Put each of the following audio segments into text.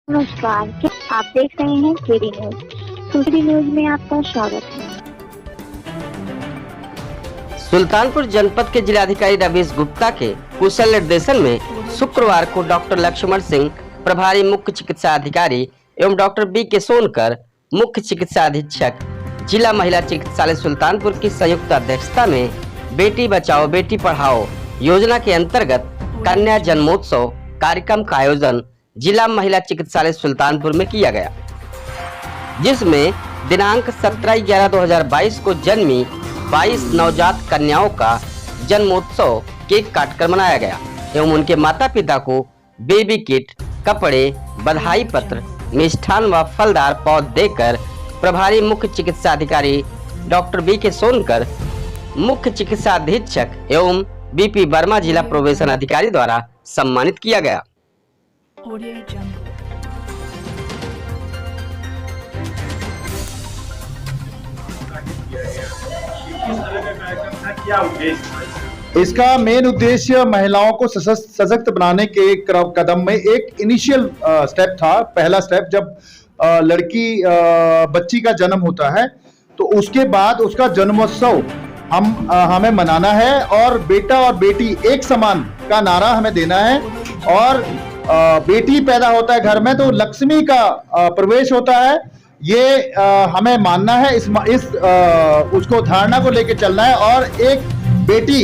नमस्कार, आप देख रहे हैं केडी न्यूज। केडी न्यूज में आपका स्वागत है। सुल्तानपुर जनपद के जिलाधिकारी रवीश गुप्ता के कुशल निर्देशन में शुक्रवार को डॉक्टर लक्ष्मण सिंह, प्रभारी मुख्य चिकित्सा अधिकारी एवं डॉक्टर बी के सोनकर, मुख्य चिकित्सा अधीक्षक, जिला महिला चिकित्सालय सुल्तानपुर की संयुक्त अध्यक्षता में बेटी बचाओ बेटी पढ़ाओ योजना के अंतर्गत कन्या जन्मोत्सव कार्यक्रम का आयोजन जिला महिला चिकित्सालय सुल्तानपुर में किया गया, जिसमें दिनांक 17/11/2022 को जन्मी 22 नवजात कन्याओं का जन्मोत्सव केक काटकर मनाया गया एवं उनके माता पिता को बेबी किट, कपड़े, बधाई पत्र, मिष्ठान व फलदार पौध देकर प्रभारी मुख्य चिकित्सा अधिकारी डॉक्टर बी के सोनकर, मुख्य चिकित्सा अधीक्षक एवं बीपी वर्मा जिला प्रोबेशन अधिकारी द्वारा सम्मानित किया गया। इसका मेन उद्देश्य महिलाओं को सशक्त बनाने के एक कदम में एक इनिशियल स्टेप था। पहला स्टेप जब बच्ची का जन्म होता है तो उसके बाद उसका जन्मोत्सव हमें मनाना है और बेटा और बेटी एक समान का नारा हमें देना है। और बेटी पैदा होता है घर में तो लक्ष्मी का प्रवेश होता है, ये हमें मानना है। उसको धारणा को लेकर चलना है। और एक बेटी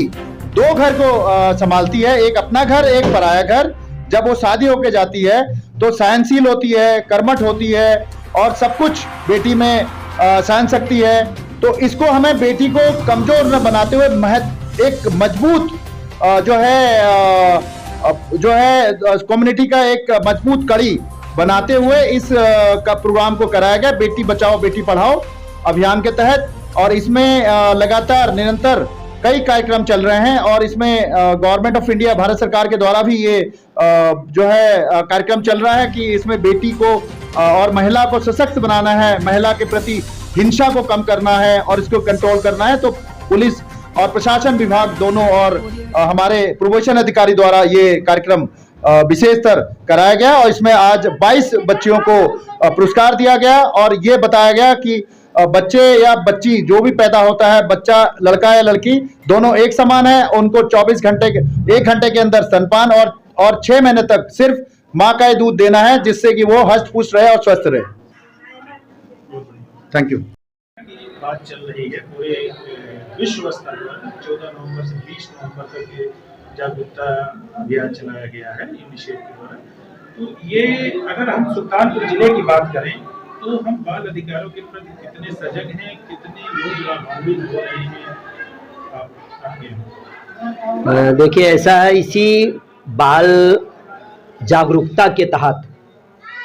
दो घर को संभालती है, एक अपना घर, एक पराया घर। जब वो शादी होके जाती है तो सहनशील होती है, कर्मठ होती है और सब कुछ बेटी में सहन शक्ति है। तो इसको हमें बेटी को कमजोर न बनाते हुए एक मजबूत जो है कम्युनिटी का एक मजबूत कड़ी बनाते हुए इस का प्रोग्राम को कराया गया, बेटी बचाओ बेटी पढ़ाओ अभियान के तहत। और इसमें लगातार निरंतर कई कार्यक्रम चल रहे हैं और इसमें गवर्नमेंट ऑफ इंडिया, भारत सरकार के द्वारा भी ये जो है कार्यक्रम चल रहा है कि इसमें बेटी को और महिला को सशक्त बनाना है, महिला के प्रति हिंसा को कम करना है और इसको कंट्रोल करना है। तो पुलिस और प्रशासन विभाग दोनों और हमारे प्रोबेशन अधिकारी द्वारा ये कार्यक्रम विशेषतर कराया गया। और इसमें आज 22 बच्चियों को पुरस्कार दिया गया और ये बताया गया कि बच्चे या बच्ची जो भी पैदा होता है, बच्चा लड़का या लड़की दोनों एक समान है। उनको 1 घंटे के अंदर स्तनपान और 6 महीने तक सिर्फ माँ का ही दूध देना है, जिससे कि वो हष्ट पुष्ट रहे और स्वस्थ रहे। Thank you. बात चल रही है पूरे विश्व स्तर पर 14 नवंबर से 20 नवंबर तक ये जागरूकता अभियान चलाया गया है इनिशिएटिव द्वारा। तो ये अगर हम सुल्तानपुर जिले की बात करें तो हम बाल अधिकारों के प्रति कितने सजग हैं, कितने लोग लाभान्वित हो रहे हैं? देखिए, ऐसा है, इसी बाल जागरूकता के तहत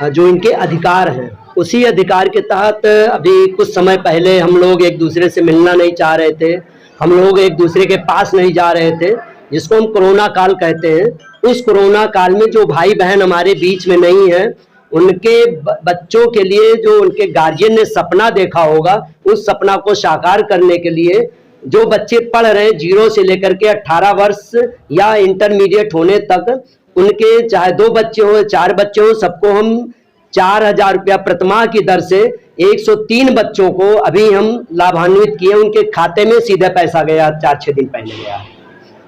जो इनके अधिकार हैं, उसी अधिकार के तहत अभी कुछ समय पहले हम लोग एक दूसरे से मिलना नहीं चाह रहे थे, हम लोग एक दूसरे के पास नहीं जा रहे थे, जिसको हम कोरोना काल कहते हैं। उस कोरोना काल में जो भाई बहन हमारे बीच में नहीं है, उनके बच्चों के लिए जो उनके गार्जियन ने सपना देखा होगा, उस सपना को साकार करने के लिए जो बच्चे पढ़ रहे हैं 0 से लेकर के 18 वर्ष या इंटरमीडिएट होने तक, उनके चाहे 2 बच्चे हो 4 बच्चे हो, सबको हम 4000 रुपया प्रतिमाह की दर से 103 बच्चों को अभी हम लाभान्वित किए। उनके खाते में सीधा पैसा गया, 4-6 दिन पहले गया।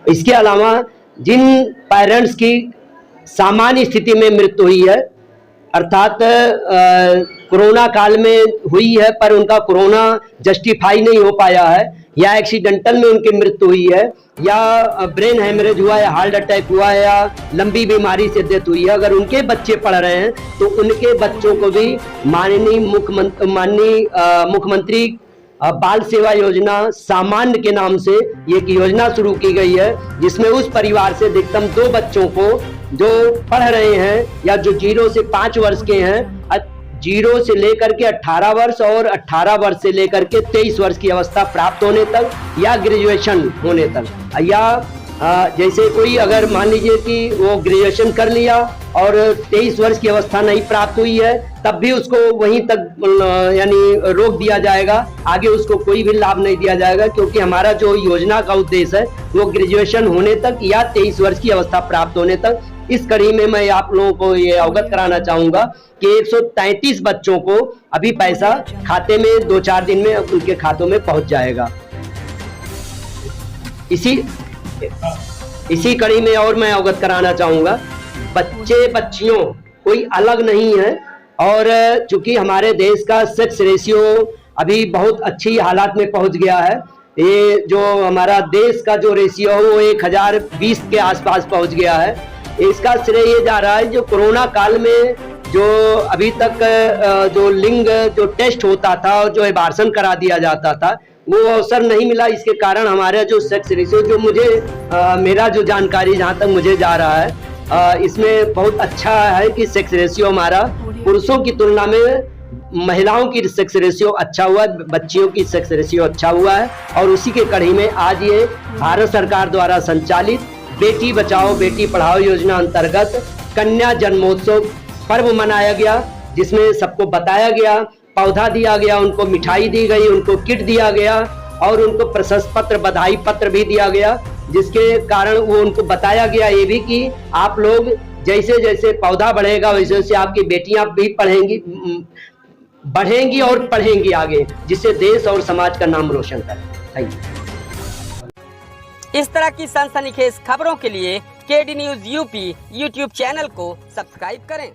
इसके अलावा जिन पेरेंट्स की सामान्य स्थिति में मृत्यु हुई है, अर्थात कोरोना काल में हुई है पर उनका कोरोना जस्टिफाई नहीं हो पाया है, या एक्सीडेंटल में उनकी मृत्यु हुई है, या ब्रेन हेमरेज हुआ है, हार्ट अटैक हुआ है, या लंबी बीमारी से डेथ हुई है, अगर उनके बच्चे पढ़ रहे हैं तो उनके बच्चों को भी माननीय मुख्यमंत्री बाल सेवा योजना सामान्य के नाम से ये एक योजना शुरू की गई है, जिसमें उस परिवार से अधिकतम 2 बच्चों को जो पढ़ रहे हैं या जो 0 से 5 वर्ष के हैं, 0 से लेकर के 18 वर्ष और 18 वर्ष से लेकर के 23 वर्ष की अवस्था प्राप्त होने तक या ग्रेजुएशन होने तक, या जैसे कोई अगर मान लीजिए कि वो ग्रेजुएशन कर लिया और 23 वर्ष की अवस्था नहीं प्राप्त हुई है, तब भी उसको वहीं तक यानी रोक दिया जाएगा, आगे उसको कोई भी लाभ नहीं दिया जाएगा, क्योंकि हमारा जो योजना का उद्देश्य है वो ग्रेजुएशन होने तक या 23 वर्ष की अवस्था प्राप्त होने तक इस कड़ी में मैं आप लोगों को ये अवगत कराना चाहूंगा कि 133 बच्चों को अभी पैसा खाते में 2-4 दिन में उनके खातों में पहुंच जाएगा। इसी कड़ी में और मैं अवगत कराना चाहूंगा, बच्चे बच्चियों कोई अलग नहीं है, और चूंकि हमारे देश का सेक्स रेशियो अभी बहुत अच्छी हालात में पहुंच गया है। ये जो हमारा देश का जो रेशियो है वो 1020 के आसपास पहुंच गया है। इसका श्रेय ये जा रहा है जो कोरोना काल में जो अभी तक जो लिंग जो टेस्ट होता था और जो एबार्सन करा दिया जाता था वो अवसर नहीं मिला। इसके कारण हमारा जो सेक्स रेशियो जो मुझे मेरा जो जानकारी जहाँ तक मुझे जा रहा है इसमें बहुत अच्छा है कि सेक्स रेशियो हमारा पुरुषों की तुलना में महिलाओं की सेक्स रेशियो अच्छा हुआ है, बच्चियों की सेक्स रेशियो अच्छा हुआ है। और उसी के कड़ी में आज ये भारत सरकार द्वारा संचालित बेटी बचाओ बेटी पढ़ाओ योजना अंतर्गत कन्या जन्मोत्सव पर्व मनाया गया, जिसमें सबको बताया गया, पौधा दिया गया, उनको मिठाई दी गई, उनको किट दिया गया और उनको प्रशस्ति पत्र बधाई पत्र भी दिया गया, जिसके कारण वो उनको बताया गया ये भी कि आप लोग जैसे जैसे पौधा बढ़ेगा वैसे वैसे आपकी बेटियां भी बढ़ेंगी और पढ़ेंगी आगे, जिससे देश और समाज का नाम रोशन करें। Thank you. इस तरह की सनसनीखेज खबरों के लिए KD news UP YouTube channel को सब्सक्राइब करें।